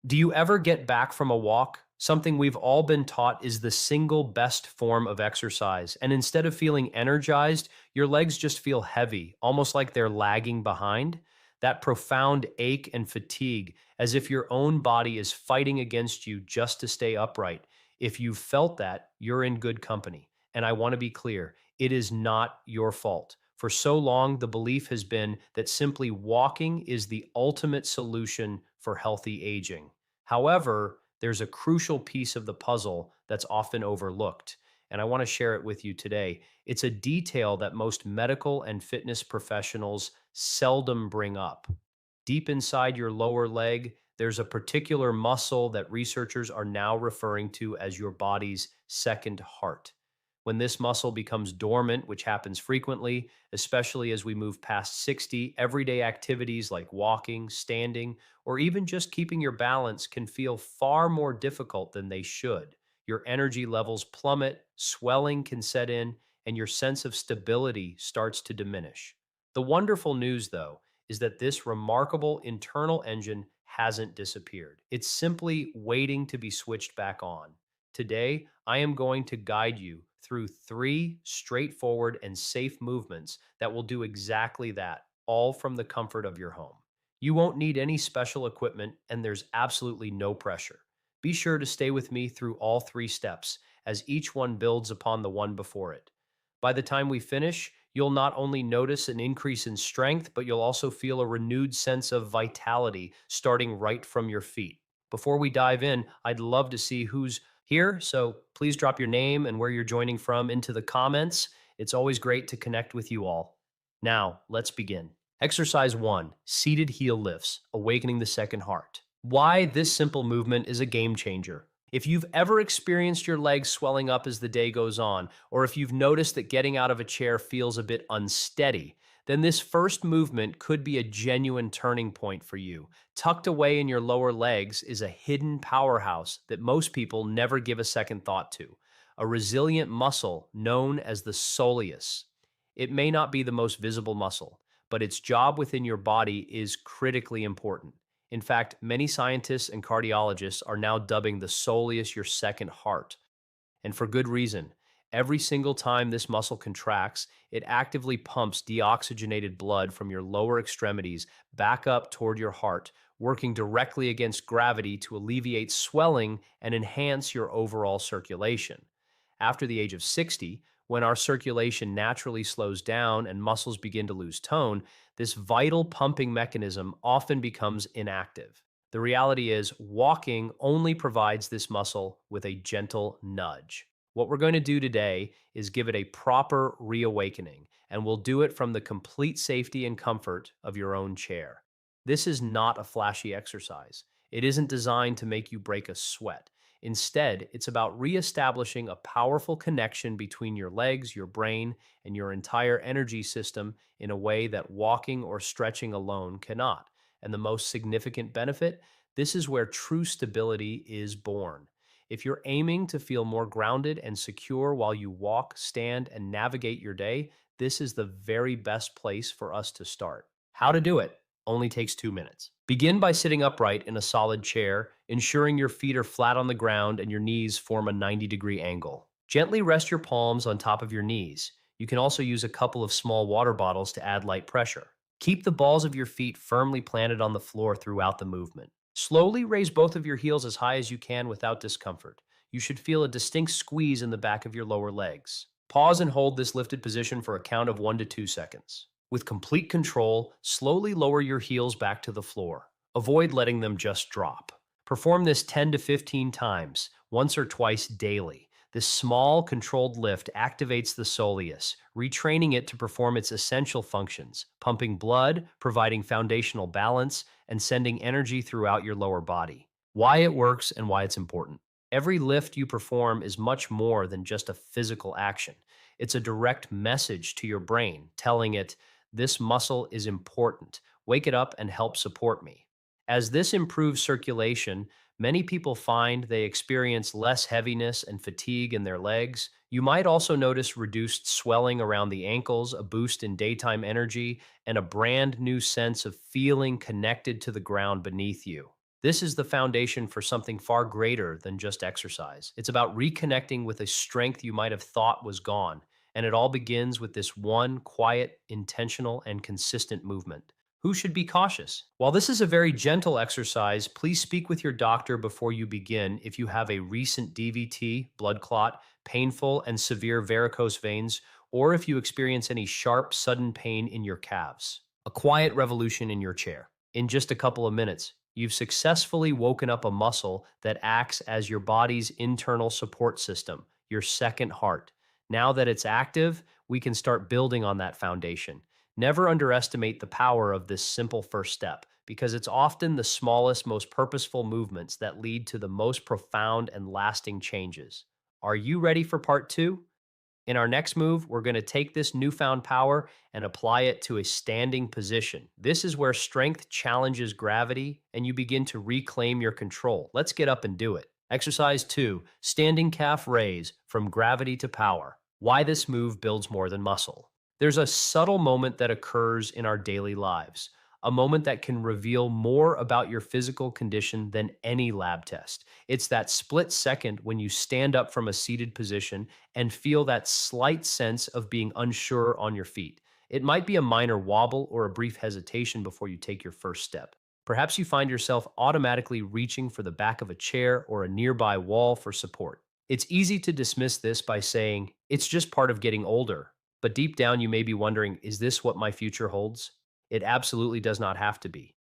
Do you ever get back from a walk? Something we've all been taught is the single best form of exercise. And instead of feeling energized, your legs just feel heavy, almost like they're lagging behind. That profound ache and fatigue, as if your own body is fighting against you just to stay upright. If you've felt that, you're in good company. And I want to be clear, it is not your fault. For so long, the belief has been that simply walking is the ultimate solution for healthy aging. However, there's a crucial piece of the puzzle that's often overlooked, and I want to share it with you today. It's a detail that most medical and fitness professionals seldom bring up. Deep inside your lower leg, there's a particular muscle that researchers are now referring to as your body's second heart. When this muscle becomes dormant, which happens frequently, especially as we move past 60, everyday activities like walking, standing, or even just keeping your balance can feel far more difficult than they should. Your energy levels plummet, swelling can set in, and your sense of stability starts to diminish. The wonderful news, though, is that this remarkable internal engine hasn't disappeared. It's simply waiting to be switched back on. Today, I am going to guide you through three straightforward and safe movements that will do exactly that, all from the comfort of your home. You won't need any special equipment, and there's absolutely no pressure. Be sure to stay with me through all three steps, as each one builds upon the one before it. By the time we finish, you'll not only notice an increase in strength, but you'll also feel a renewed sense of vitality starting right from your feet. Before we dive in, I'd love to see who's here, so please drop your name and where you're joining from into the comments. It's always great to connect with you all. Now, let's begin. Exercise 1, seated heel lifts, awakening the second heart. Why this simple movement is a game changer. If you've ever experienced your legs swelling up as the day goes on, or if you've noticed that getting out of a chair feels a bit unsteady, then this first movement could be a genuine turning point for you. Tucked away in your lower legs is a hidden powerhouse that most people never give a second thought to, a resilient muscle known as the soleus. It may not be the most visible muscle, but its job within your body is critically important. In fact, many scientists and cardiologists are now dubbing the soleus your second heart. And for good reason. Every single time this muscle contracts, it actively pumps deoxygenated blood from your lower extremities back up toward your heart, working directly against gravity to alleviate swelling and enhance your overall circulation. After the age of 60, when our circulation naturally slows down and muscles begin to lose tone, this vital pumping mechanism often becomes inactive. The reality is, walking only provides this muscle with a gentle nudge. What we're going to do today is give it a proper reawakening, and we'll do it from the complete safety and comfort of your own chair. This is not a flashy exercise. It isn't designed to make you break a sweat. Instead, it's about reestablishing a powerful connection between your legs, your brain, and your entire energy system in a way that walking or stretching alone cannot. And the most significant benefit, this is where true stability is born. If you're aiming to feel more grounded and secure while you walk, stand, and navigate your day, this is the very best place for us to start. How to do it only takes 2 minutes. Begin by sitting upright in a solid chair, ensuring your feet are flat on the ground and your knees form a 90-degree angle. Gently rest your palms on top of your knees. You can also use a couple of small water bottles to add light pressure. Keep the balls of your feet firmly planted on the floor throughout the movement. Slowly raise both of your heels as high as you can without discomfort. You should feel a distinct squeeze in the back of your lower legs. Pause and hold this lifted position for a count of 1 to 2 seconds. With complete control, slowly lower your heels back to the floor. Avoid letting them just drop. Perform this 10 to 15 times, once or twice daily. This small, controlled lift activates the soleus, retraining it to perform its essential functions, pumping blood, providing foundational balance, and sending energy throughout your lower body. Why it works and why it's important. Every lift you perform is much more than just a physical action. It's a direct message to your brain, telling it, this muscle is important. Wake it up and help support me. As this improves circulation, many people find they experience less heaviness and fatigue in their legs. You might also notice reduced swelling around the ankles, a boost in daytime energy, and a brand new sense of feeling connected to the ground beneath you. This is the foundation for something far greater than just exercise. It's about reconnecting with a strength you might have thought was gone. And it all begins with this one quiet, intentional, and consistent movement. Who should be cautious? While this is a very gentle exercise, please speak with your doctor before you begin if you have a recent DVT, blood clot, painful and severe varicose veins, or if you experience any sharp, sudden pain in your calves. A quiet revolution in your chair. In just a couple of minutes, you've successfully woken up a muscle that acts as your body's internal support system, your second heart. Now that it's active, we can start building on that foundation. Never underestimate the power of this simple first step because it's often the smallest, most purposeful movements that lead to the most profound and lasting changes. Are you ready for part two? In our next move, we're going to take this newfound power and apply it to a standing position. This is where strength challenges gravity and you begin to reclaim your control. Let's get up and do it. Exercise 2, standing calf raise from gravity to power. Why this move builds more than muscle. There's a subtle moment that occurs in our daily lives, a moment that can reveal more about your physical condition than any lab test. It's that split second when you stand up from a seated position and feel that slight sense of being unsure on your feet. It might be a minor wobble or a brief hesitation before you take your first step. Perhaps you find yourself automatically reaching for the back of a chair or a nearby wall for support. It's easy to dismiss this by saying, it's just part of getting older. But deep down, you may be wondering, is this what my future holds? It absolutely does not have to be.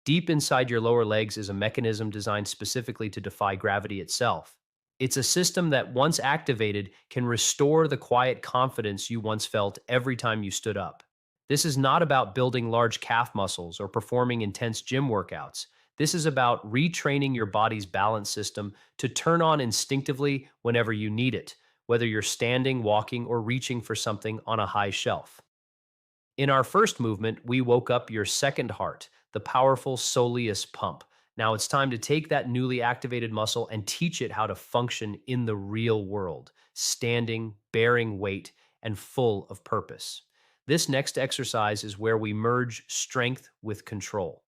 Deep inside your lower legs is a mechanism designed specifically to defy gravity itself. It's a system that, once activated, can restore the quiet confidence you once felt every time you stood up. This is not about building large calf muscles or performing intense gym workouts. This is about retraining your body's balance system to turn on instinctively whenever you need it, whether you're standing, walking, or reaching for something on a high shelf. In our first movement, we woke up your second heart, the powerful soleus pump. Now it's time to take that newly activated muscle and teach it how to function in the real world, standing, bearing weight, and full of purpose. This next exercise is where we merge strength with control.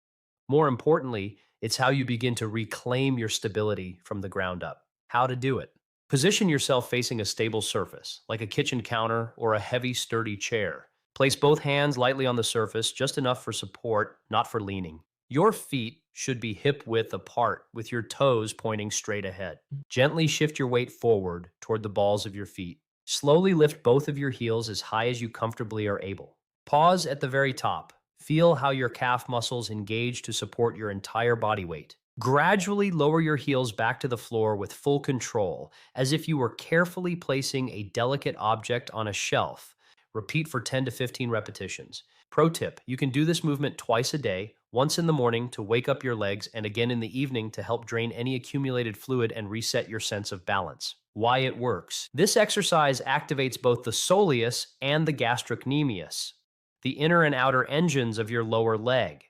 More importantly, it's how you begin to reclaim your stability from the ground up. How to do it. Position yourself facing a stable surface, like a kitchen counter or a heavy, sturdy chair. Place both hands lightly on the surface, just enough for support, not for leaning. Your feet should be hip width apart, with your toes pointing straight ahead. Gently shift your weight forward toward the balls of your feet. Slowly lift both of your heels as high as you comfortably are able. Pause at the very top. Feel how your calf muscles engage to support your entire body weight. Gradually lower your heels back to the floor with full control, as if you were carefully placing a delicate object on a shelf. Repeat for 10 to 15 repetitions. Pro tip, you can do this movement twice a day, once in the morning to wake up your legs and again in the evening to help drain any accumulated fluid and reset your sense of balance. Why it works. This exercise activates both the soleus and the gastrocnemius, the inner and outer engines of your lower leg.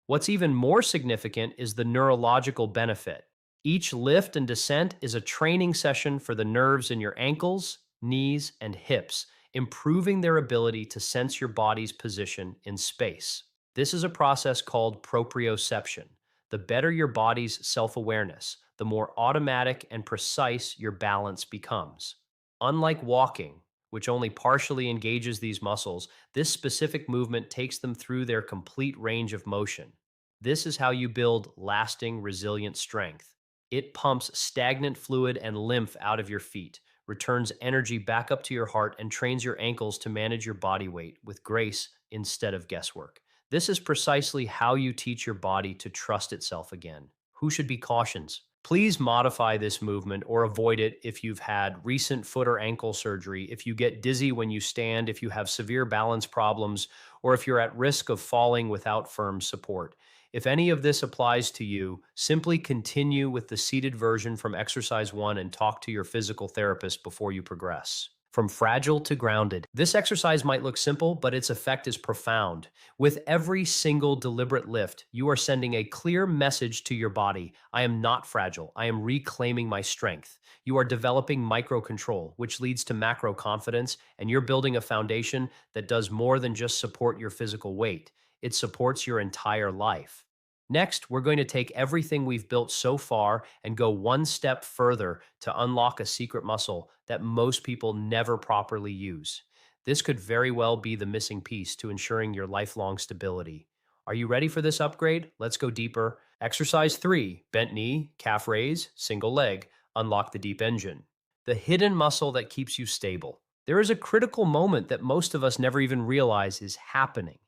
What's even more significant is the neurological benefit. Each lift and descent is a training session for the nerves in your ankles, knees, and hips, improving their ability to sense your body's position in space. This is a process called proprioception. The better your body's self-awareness, the more automatic and precise your balance becomes. Unlike walking, which only partially engages these muscles, this specific movement takes them through their complete range of motion. This is how you build lasting, resilient strength. It pumps stagnant fluid and lymph out of your feet, returns energy back up to your heart, and trains your ankles to manage your body weight with grace instead of guesswork. This is precisely how you teach your body to trust itself again. Who should be cautions? Please modify this movement or avoid it if you've had recent foot or ankle surgery, if you get dizzy when you stand, if you have severe balance problems, or if you're at risk of falling without firm support. If any of this applies to you, simply continue with the seated version from exercise 1 and talk to your physical therapist before you progress. From fragile to grounded. This exercise might look simple, but its effect is profound. With every single deliberate lift, you are sending a clear message to your body. I am not fragile. I am reclaiming my strength. You are developing micro-control, which leads to macro-confidence, and you're building a foundation that does more than just support your physical weight. It supports your entire life. Next, we're going to take everything we've built so far and go one step further to unlock a secret muscle that most people never properly use. This could very well be the missing piece to ensuring your lifelong stability. Are you ready for this upgrade? Let's go deeper. Exercise 3, bent knee, calf raise, single leg, unlock the deep engine. The hidden muscle that keeps you stable. There is a critical moment that most of us never even realize is happening.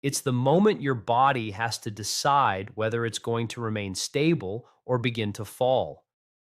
It's the moment your body has to decide whether it's going to remain stable or begin to fall.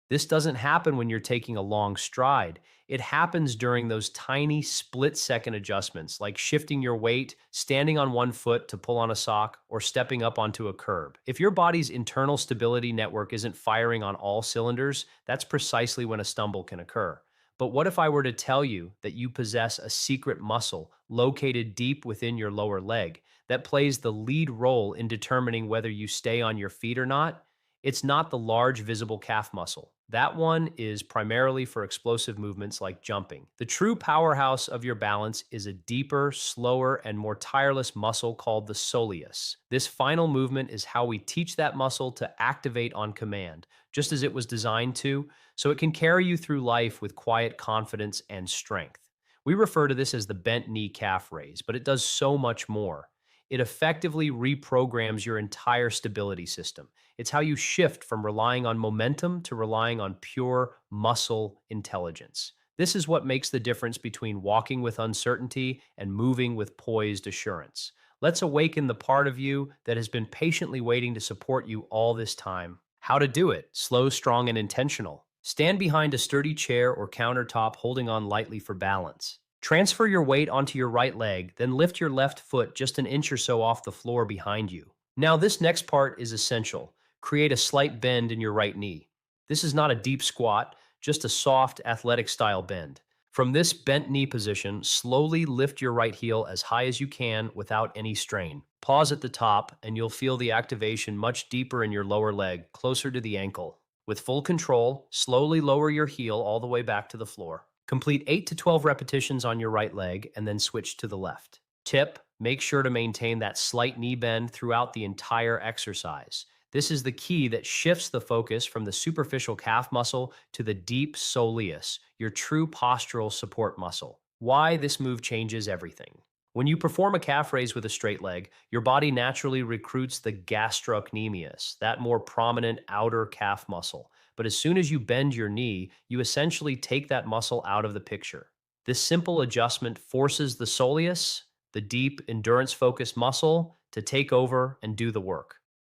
This doesn't happen when you're taking a long stride. It happens during those tiny split-second adjustments, like shifting your weight, standing on one foot to pull on a sock, or stepping up onto a curb. If your body's internal stability network isn't firing on all cylinders, that's precisely when a stumble can occur. But what if I were to tell you that you possess a secret muscle located deep within your lower leg that plays the lead role in determining whether you stay on your feet or not? It's not the large visible calf muscle. That one is primarily for explosive movements like jumping. The true powerhouse of your balance is a deeper, slower, and more tireless muscle called the soleus. This final movement is how we teach that muscle to activate on command, just as it was designed to, so it can carry you through life with quiet confidence and strength. We refer to this as the bent knee calf raise, but it does so much more. It effectively reprograms your entire stability system. It's how you shift from relying on momentum to relying on pure muscle intelligence. This is what makes the difference between walking with uncertainty and moving with poised assurance. Let's awaken the part of you that has been patiently waiting to support you all this time. How to do it: slow, strong, and intentional. Stand behind a sturdy chair or countertop, holding on lightly for balance. Transfer your weight onto your right leg, then lift your left foot just an inch or so off the floor behind you. Now, this next part is essential. Create a slight bend in your right knee. This is not a deep squat, just a soft, athletic style bend. From this bent knee position, slowly lift your right heel as high as you can without any strain. Pause at the top, and you'll feel the activation much deeper in your lower leg, closer to the ankle. With full control, slowly lower your heel all the way back to the floor. Complete 8 to 12 repetitions on your right leg and then switch to the left. Tip: make sure to maintain that slight knee bend throughout the entire exercise. This is the key that shifts the focus from the superficial calf muscle to the deep soleus, your true postural support muscle. Why this move changes everything. When you perform a calf raise with a straight leg, your body naturally recruits the gastrocnemius, that more prominent outer calf muscle. But as soon as you bend your knee, you essentially take that muscle out of the picture. This simple adjustment forces the soleus, the deep endurance-focused muscle, to take over and do the work.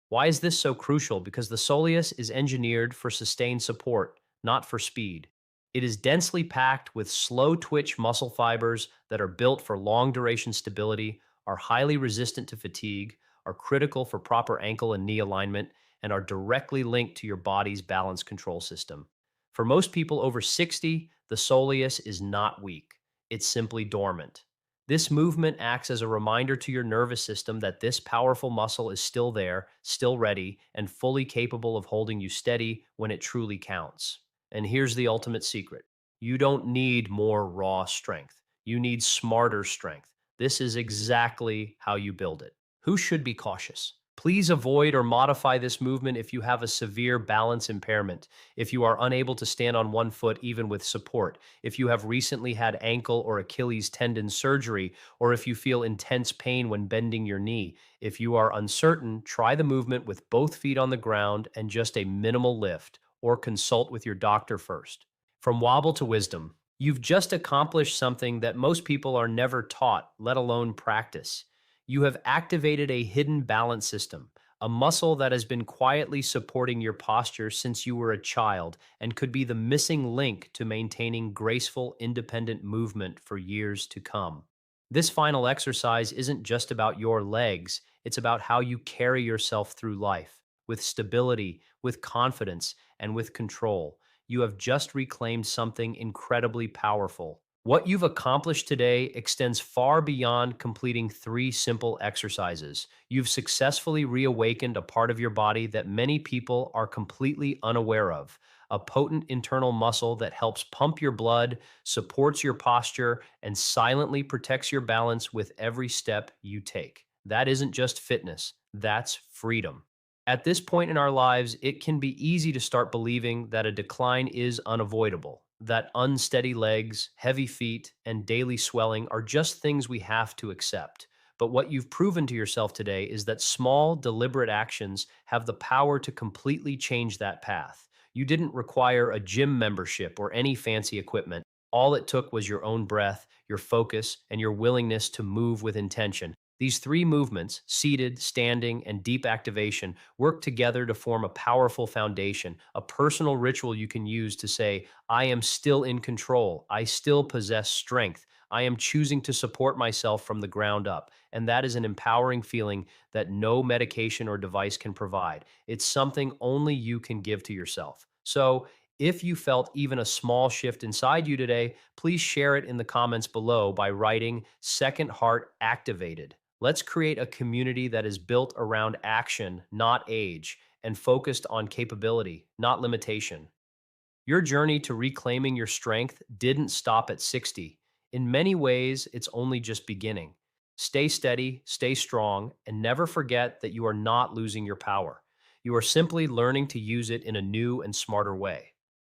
Why is this so crucial? Because the soleus is engineered for sustained support, not for speed. It is densely packed with slow twitch muscle fibers that are built for long duration stability, are highly resistant to fatigue, are critical for proper ankle and knee alignment, and are directly linked to your body's balance control system. For most people over 60, the soleus is not weak, it's simply dormant. This movement acts as a reminder to your nervous system that this powerful muscle is still there, still ready, and fully capable of holding you steady when it truly counts. And here's the ultimate secret: you don't need more raw strength. You need smarter strength. This is exactly how you build it. Who should be cautious? Please avoid or modify this movement if you have a severe balance impairment, if you are unable to stand on one foot even with support, if you have recently had ankle or Achilles tendon surgery, or if you feel intense pain when bending your knee. If you are uncertain, try the movement with both feet on the ground and just a minimal lift, or consult with your doctor first. From wobble to wisdom, you've just accomplished something that most people are never taught, let alone practice. You have activated a hidden balance system, a muscle that has been quietly supporting your posture since you were a child and could be the missing link to maintaining graceful, independent movement for years to come. This final exercise isn't just about your legs, it's about how you carry yourself through life, with stability, with confidence, and with control. You have just reclaimed something incredibly powerful. What you've accomplished today extends far beyond completing 3 simple exercises. You've successfully reawakened a part of your body that many people are completely unaware of, a potent internal muscle that helps pump your blood, supports your posture, and silently protects your balance with every step you take. That isn't just fitness, that's freedom. At this point in our lives, it can be easy to start believing that a decline is unavoidable, that unsteady legs, heavy feet, and daily swelling are just things we have to accept. But what you've proven to yourself today is that small, deliberate actions have the power to completely change that path. You didn't require a gym membership or any fancy equipment. All it took was your own breath, your focus, and your willingness to move with intention. These three movements, seated, standing, and deep activation, work together to form a powerful foundation, a personal ritual you can use to say, I am still in control. I still possess strength. I am choosing to support myself from the ground up. And that is an empowering feeling that no medication or device can provide. It's something only you can give to yourself. So, if you felt even a small shift inside you today, please share it in the comments below by writing Second Heart Activated. Let's create a community that is built around action, not age, and focused on capability, not limitation. Your journey to reclaiming your strength didn't stop at 60. In many ways, it's only just beginning. Stay steady, stay strong, and never forget that you are not losing your power. You are simply learning to use it in a new and smarter way.